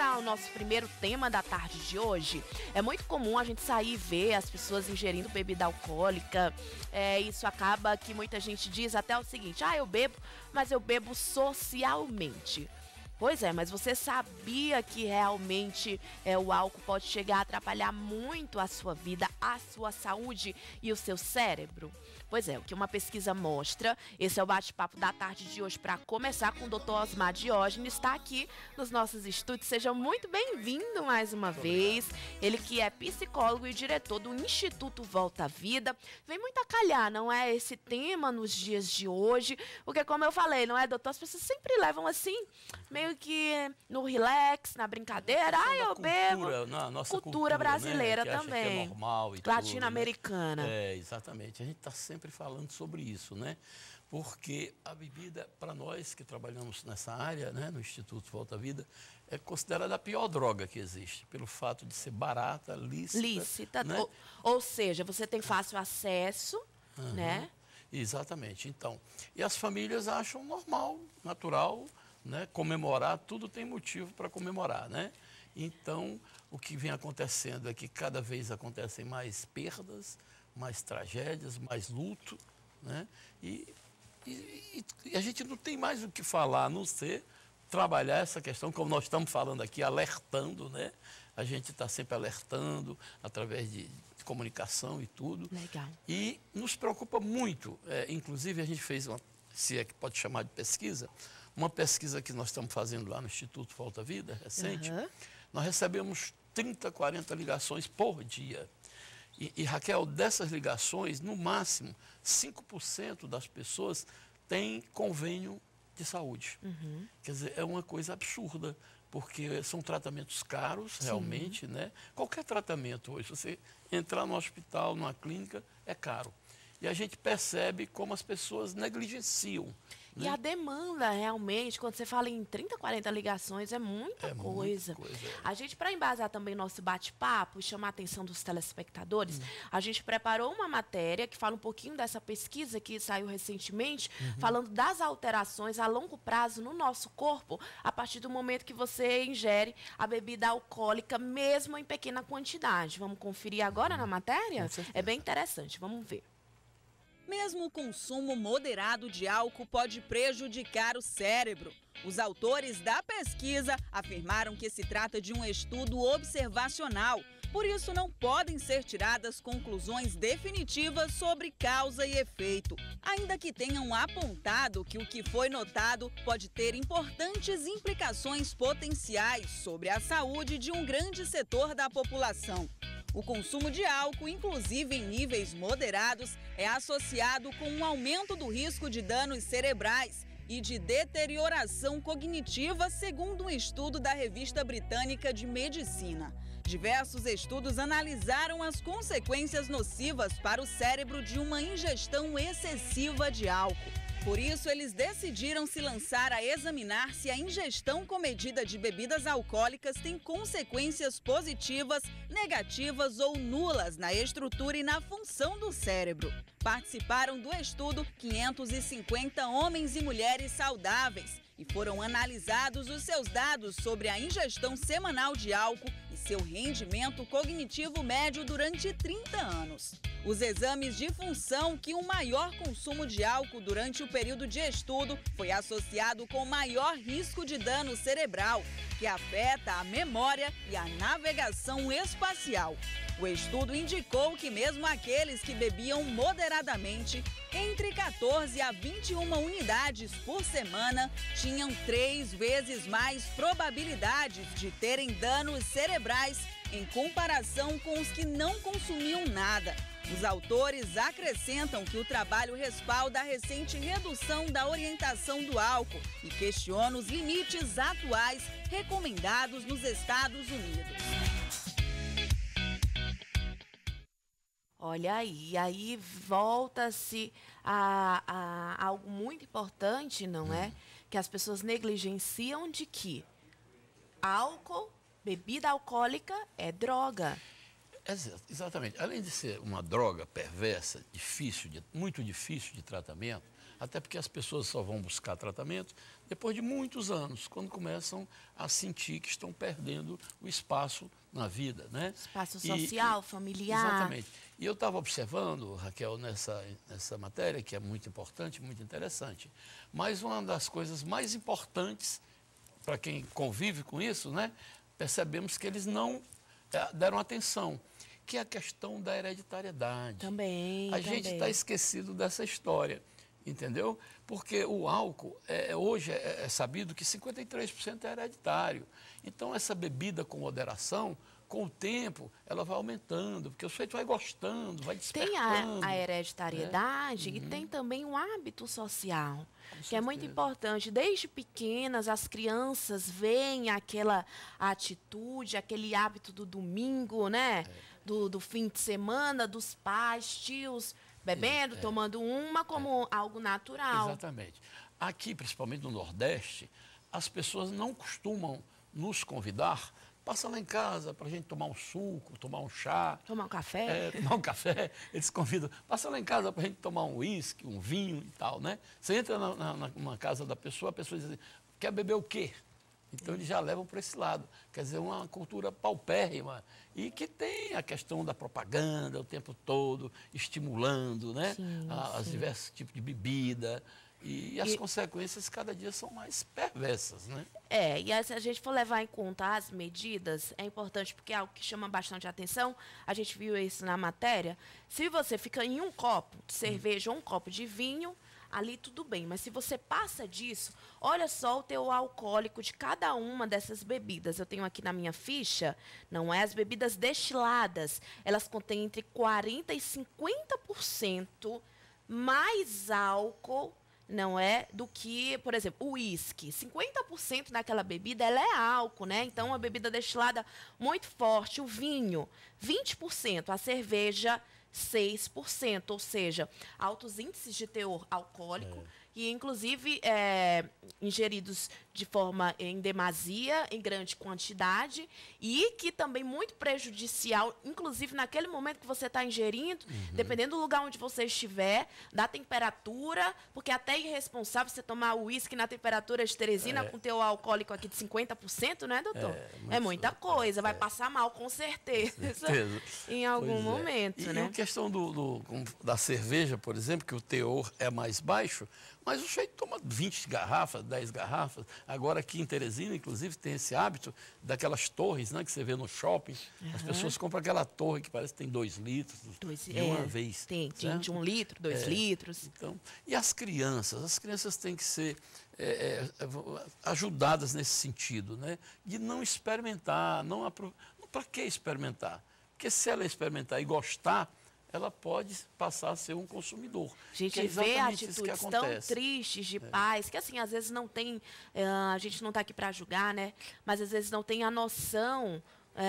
para o nosso primeiro tema da tarde de hoje, é muito comum a gente sair e ver as pessoas ingerindo bebida alcoólica. Isso acaba que muita gente diz até o seguinte: eu bebo, mas eu bebo socialmente. Pois é, mas você sabia que realmente o álcool pode chegar a atrapalhar muito a sua vida, a sua saúde e o seu cérebro? Pois é, o que uma pesquisa mostra. Esse é o bate-papo da tarde de hoje para começar com o Dr. Osmar Diógenes, está aqui nos nossos estúdios. Seja muito bem-vindo mais uma vez. Ele que é psicólogo e diretor do Instituto Volta à Vida. Vem muito a calhar, não é, esse tema nos dias de hoje, porque como eu falei, não é, doutor? As pessoas sempre levam assim, meio que no relax, na brincadeira. Eu bebo. Na nossa cultura brasileira, né? Que também. acha que é normal e latino-americana. Né? Exatamente. A gente está sempre falando sobre isso, né? Porque a bebida, para nós que trabalhamos nessa área, né, no Instituto Volta à Vida, é considerada a pior droga que existe, pelo fato de ser barata, lícita. Né? Ou seja, você tem fácil acesso, né? Exatamente. Então, e as famílias acham normal, natural, né, comemorar, tudo tem motivo para comemorar, né? Então, o que vem acontecendo é que cada vez acontecem mais perdas, mais tragédias, mais luto, né? E a gente não tem mais o que falar, a não ser trabalhar essa questão, como nós estamos falando aqui, alertando, né? A gente está sempre alertando através de comunicação e tudo. Legal. E nos preocupa muito. Inclusive, a gente fez se é que pode chamar de pesquisa, uma pesquisa que nós estamos fazendo lá no Instituto Volta à Vida, recente. Nós recebemos 30, 40 ligações por dia. E, Raquel, dessas ligações, no máximo, 5% das pessoas têm convênio de saúde. Quer dizer, é uma coisa absurda, porque são tratamentos caros, realmente, né? Qualquer tratamento hoje, você entrar no hospital, numa clínica, é caro. E a gente percebe como as pessoas negligenciam. E a demanda, realmente, quando você fala em 30, 40 ligações, é muita coisa. A gente, para embasar também nosso bate-papo e chamar a atenção dos telespectadores, a gente preparou uma matéria que fala um pouquinho dessa pesquisa que saiu recentemente, falando das alterações a longo prazo no nosso corpo, a partir do momento que você ingere a bebida alcoólica, mesmo em pequena quantidade. Vamos conferir agora na matéria? É bem interessante, vamos ver. Mesmo o consumo moderado de álcool pode prejudicar o cérebro. Os autores da pesquisa afirmaram que se trata de um estudo observacional, por isso não podem ser tiradas conclusões definitivas sobre causa e efeito, ainda que tenham apontado que o que foi notado pode ter importantes implicações potenciais sobre a saúde de um grande setor da população. O consumo de álcool, inclusive em níveis moderados, é associado com um aumento do risco de danos cerebrais e de deterioração cognitiva, segundo um estudo da Revista Britânica de Medicina. Diversos estudos analisaram as consequências nocivas para o cérebro de uma ingestão excessiva de álcool. Por isso, eles decidiram se lançar a examinar se a ingestão comedida de bebidas alcoólicas tem consequências positivas, negativas ou nulas na estrutura e na função do cérebro. Participaram do estudo 550 homens e mulheres saudáveis e foram analisados os seus dados sobre a ingestão semanal de álcool e seu rendimento cognitivo médio durante 30 anos. Os exames de função que um maior consumo de álcool durante o período de estudo foi associado com maior risco de dano cerebral, que afeta a memória e a navegação espacial. O estudo indicou que mesmo aqueles que bebiam moderadamente, entre 14 a 21 unidades por semana, tinham 3 vezes mais probabilidades de terem danos cerebrais em comparação com os que não consumiam nada. Os autores acrescentam que o trabalho respalda a recente redução da orientação do álcool e questiona os limites atuais recomendados nos Estados Unidos. Olha aí volta-se a algo muito importante, não é? Que as pessoas negligenciam de que álcool, bebida alcoólica é droga. Exatamente. Além de ser uma droga perversa, muito difícil de tratamento, Até porque as pessoas só vão buscar tratamento depois de muitos anos, quando começam a sentir que estão perdendo o espaço na vida, né? Espaço social, familiar. Exatamente. E eu estava observando, Raquel, nessa matéria, que é muito importante, muito interessante, mas uma das coisas mais importantes para quem convive com isso, né? Percebemos que eles não deram atenção, que é a questão da hereditariedade. Também. A gente está esquecido dessa história, entendeu? Porque o álcool, hoje é sabido que 53% é hereditário. Então, essa bebida com moderação, com o tempo, ela vai aumentando, porque o sujeito vai gostando, vai despertando. Tem a hereditariedade e tem também o hábito social, que é muito importante. Desde pequenas, as crianças veem aquela atitude, aquele hábito do domingo, né? Do fim de semana, dos pais, tios, bebendo, tomando uma como algo natural. Exatamente. Aqui, principalmente no Nordeste, as pessoas não costumam nos convidar. Passa lá em casa para a gente tomar um suco, tomar um chá. Tomar um café. Tomar um café. Eles convidam. Passa lá em casa para a gente tomar um uísque, um vinho e tal, né? Você entra numa casa da pessoa, a pessoa diz assim, quer beber o quê? Então, eles já levam para esse lado. Quer dizer, uma cultura paupérrima e que tem a questão da propaganda o tempo todo, estimulando, né? Os diversos tipos de bebida. E as consequências cada dia são mais perversas, né? E se a gente for levar em conta as medidas, é importante porque é algo que chama bastante atenção, a gente viu isso na matéria. Se você fica em um copo de cerveja ou um copo de vinho, ali tudo bem, mas se você passa disso, olha só o teor alcoólico de cada uma dessas bebidas. Eu tenho aqui na minha ficha, não é as bebidas destiladas, elas contêm entre 40% e 50% mais álcool, não é, do que, por exemplo, o uísque. 50% daquela bebida, ela é álcool, né? Então, uma bebida destilada muito forte. O vinho, 20%. A cerveja, 6%. Ou seja, altos índices de teor alcoólico e, inclusive, ingeridos de forma em demasia, em grande quantidade, e que também muito prejudicial, inclusive naquele momento que você está ingerindo, dependendo do lugar onde você estiver, da temperatura, porque até é irresponsável você tomar uísque na temperatura de Teresina com teor alcoólico aqui de 50%, né, doutor? É muita coisa, vai passar mal com certeza em algum momento, né? E a questão da cerveja, por exemplo, que o teor é mais baixo, mas o sujeito toma 20 garrafas, 10 garrafas. Agora aqui em Teresina, inclusive, tem esse hábito daquelas torres, né, que você vê no shopping. As pessoas compram aquela torre que parece que tem 2 litros de uma vez. Tem de 1 litro, 2 litros. Então, e as crianças têm que ser ajudadas nesse sentido, né, de não experimentar. Para que experimentar? Porque se ela experimentar e gostar, ela pode passar a ser um consumidor. A gente vê atitudes tão tristes de pais, que assim, às vezes não tem, a gente não está aqui para julgar, né? Mas às vezes não tem a noção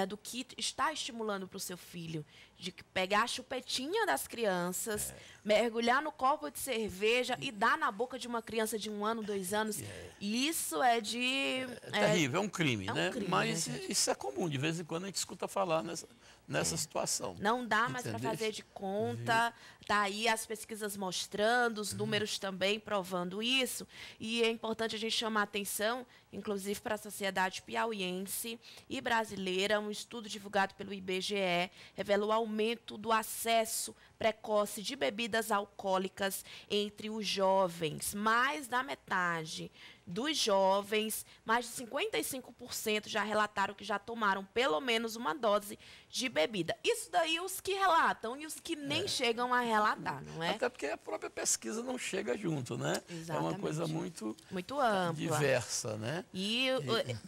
do que está estimulando para o seu filho. De pegar a chupetinha das crianças, mergulhar no copo de cerveja e dar na boca de uma criança de 1 ano, 2 anos. Isso é de... terrível, é um crime, né? Um crime, mas né, isso é comum, de vez em quando a gente escuta falar nessa situação. Não dá mais para fazer de conta, tá aí as pesquisas mostrando, os números também provando isso, e é importante a gente chamar a atenção, inclusive para a sociedade piauiense e brasileira, um estudo divulgado pelo IBGE revela o aumento do acesso precoce de bebidas alcoólicas entre os jovens. Mais da metade dos jovens, mais de 55% já relataram que já tomaram pelo menos uma dose de bebida. Isso daí os que relatam e os que nem chegam a relatar, não é? Até porque a própria pesquisa não chega junto, né? Exatamente. É uma coisa muito ampla, diversa, né? E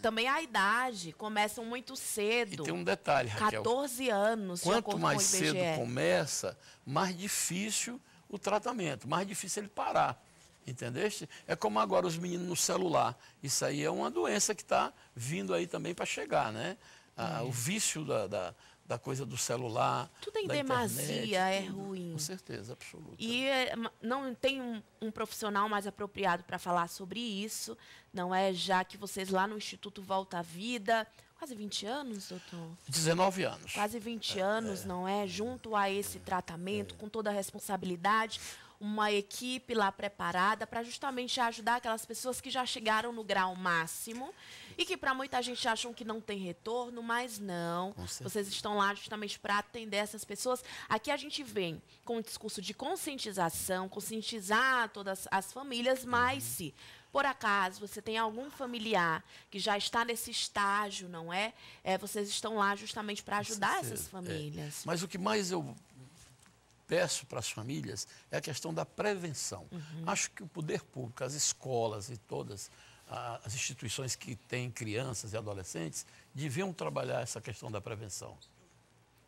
também a idade, começam muito cedo. E tem um detalhe, Raquel. 14 anos, de acordo com o IBGE. Quanto mais cedo começa, mais difícil o tratamento, mais difícil ele parar. Entendeste? É como agora os meninos no celular. Isso aí é uma doença que está vindo aí também para chegar, né? O vício da coisa do celular. Tudo em da demasia internet, é ruim. Com certeza, absoluta. E não tem um profissional mais apropriado para falar sobre isso, não é? Já que vocês lá no Instituto Volta à Vida, quase 20 anos, doutor? 19 anos. Quase 20 anos, não é? Junto a esse tratamento, com toda a responsabilidade, uma equipe lá preparada para justamente ajudar aquelas pessoas que já chegaram no grau máximo e que para muita gente acham que não tem retorno, mas não. Vocês estão lá justamente para atender essas pessoas. Aqui a gente vem com um discurso de conscientização, conscientizar todas as famílias, mas se por acaso você tem algum familiar que já está nesse estágio, não é? Vocês estão lá justamente para ajudar essas famílias. Mas o que mais eu peço para as famílias é a questão da prevenção. Acho que o poder público, as escolas e todas as instituições que têm crianças e adolescentes deviam trabalhar essa questão da prevenção.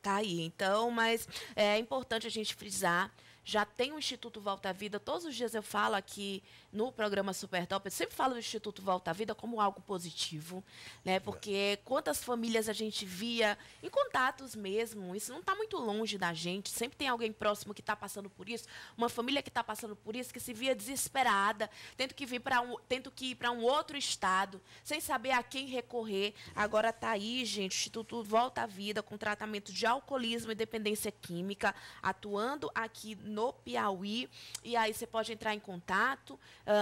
Tá aí, então, mas é importante a gente frisar, já tem o Instituto Volta à Vida, todos os dias eu falo aqui no programa Super Top, eu sempre falo do Instituto Volta à Vida como algo positivo, né? Porque quantas famílias a gente via em contatos mesmo, isso não está muito longe da gente, sempre tem alguém próximo que está passando por isso, uma família que está passando por isso, que se via desesperada, tendo que ir para um outro estado, sem saber a quem recorrer. Agora está aí, gente, o Instituto Volta à Vida com tratamento de alcoolismo e dependência química, atuando aqui no Piauí, e aí você pode entrar em contato.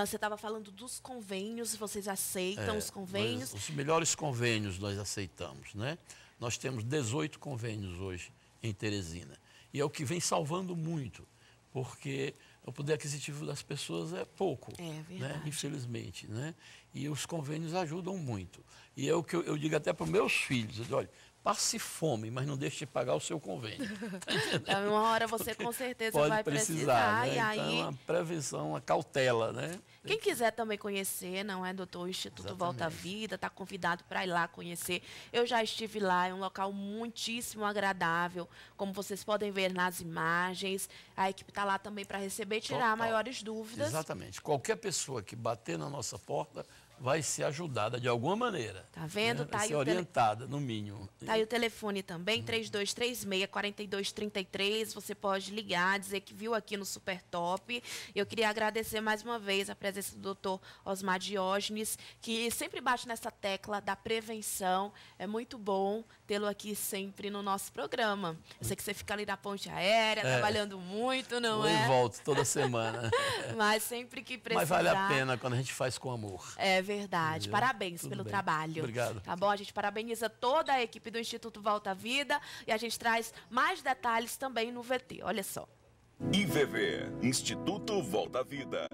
Você estava falando dos convênios, vocês aceitam os convênios? Os melhores convênios nós aceitamos, né? Nós temos 18 convênios hoje em Teresina, e é o que vem salvando muito, porque o poder aquisitivo das pessoas é pouco, né? Infelizmente, né? E os convênios ajudam muito. E é o que eu digo até para os meus filhos, eu digo, olha, passe fome, mas não deixe de pagar o seu convênio. Uma hora você com certeza pode vai precisar. Né? E aí, então, a prevenção, a cautela, né? Quem quiser também conhecer, não é, doutor? O Instituto Volta à Vida, está convidado para ir lá conhecer. Eu já estive lá, é um local muitíssimo agradável, como vocês podem ver nas imagens. A equipe está lá também para receber e tirar maiores dúvidas. Exatamente. Qualquer pessoa que bater na nossa porta vai ser ajudada de alguma maneira. Tá vendo? Né? Vai ser orientada, no mínimo. Tá aí o telefone também, 3236-4233. Você pode ligar, dizer que viu aqui no Super Top. Eu queria agradecer mais uma vez a presença do doutor Osmar Diógenes, que sempre bate nessa tecla da prevenção. É muito bom tê-lo aqui sempre no nosso programa. Eu sei que você fica ali na ponte aérea, trabalhando muito, não é? Eu volto toda semana. Mas sempre que precisar... Mas vale a pena quando a gente faz com amor. É verdade. Parabéns pelo trabalho. Obrigado. Tá bom? A gente parabeniza toda a equipe do Instituto Volta à Vida e a gente traz mais detalhes também no VT. Olha só. IVV, Instituto Volta à Vida.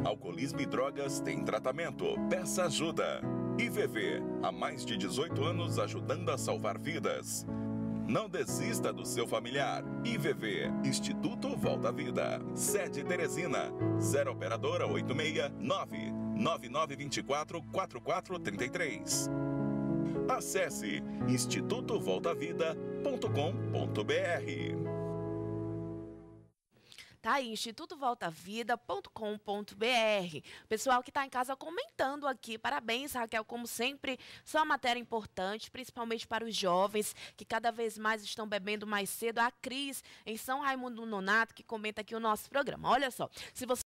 Alcoolismo e drogas têm tratamento. Peça ajuda. IVV, há mais de 18 anos ajudando a salvar vidas. Não desista do seu familiar. IVV, Instituto Volta à Vida. Sede Teresina, 0 operadora 869 9924 4433. Acesse institutovoltavida.com.br. Tá aí, institutovoltavida.com.br. Pessoal que está em casa comentando aqui, parabéns, Raquel, como sempre, sua matéria importante, principalmente para os jovens que cada vez mais estão bebendo mais cedo. A Cris, em São Raimundo Nonato, que comenta aqui o nosso programa. Olha só, se você